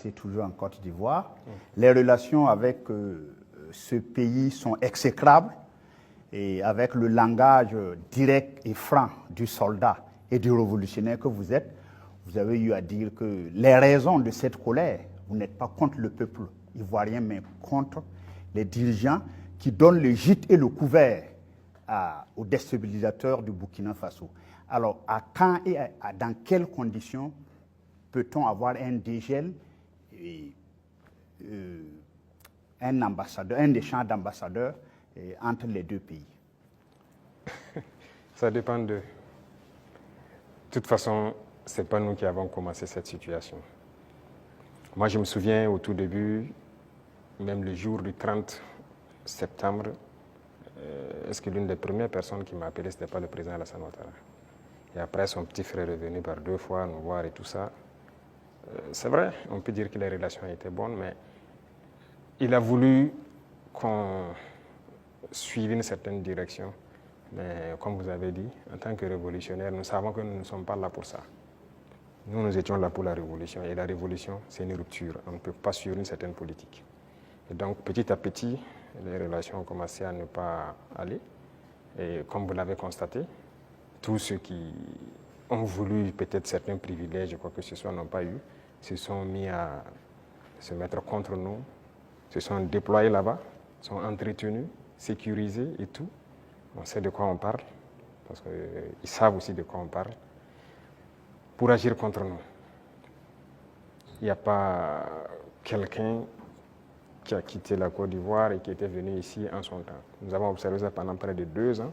passé toujours en Côte d'Ivoire. Les relations avec ce pays sont exécrables et avec le langage direct et franc du soldat et du révolutionnaire que vous êtes, vous avez eu à dire que les raisons de cette colère, vous n'êtes pas contre le peuple ivoirien, mais contre les dirigeants qui donnent le gîte et le couvert aux déstabilisateurs du Burkina Faso. Alors, à quand et dans quelles conditions peut-on avoir un dégel et un échange d'ambassadeurs entre les deux pays? Ça dépend de... De toute façon, ce n'est pas nous qui avons commencé cette situation. Moi, je me souviens au tout début, même le jour du 30 septembre, est-ce que l'une des premières personnes qui m'a appelé, ce n'était pas le président Alassane Ouattara? Et après, son petit frère est venu par 2 fois nous voir et tout ça. C'est vrai, on peut dire que les relations étaient bonnes, mais il a voulu qu'on suive une certaine direction. Mais comme vous avez dit, en tant que révolutionnaire, nous savons que nous ne sommes pas là pour ça. Nous étions là pour la révolution. Et la révolution, c'est une rupture. On ne peut pas suivre une certaine politique. Et donc, petit à petit, les relations ont commencé à ne pas aller. Et comme vous l'avez constaté, tous ceux qui ont voulu peut-être certains privilèges, quoi que ce soit, n'ont pas eu, se sont mis à se mettre contre nous, se sont déployés là-bas, sont entretenus, sécurisés et tout. On sait de quoi on parle, parce qu'ils savent aussi de quoi on parle, pour agir contre nous. Il n'y a pas quelqu'un qui a quitté la Côte d'Ivoire et qui était venu ici en son temps. Nous avons observé ça pendant près de 2 ans.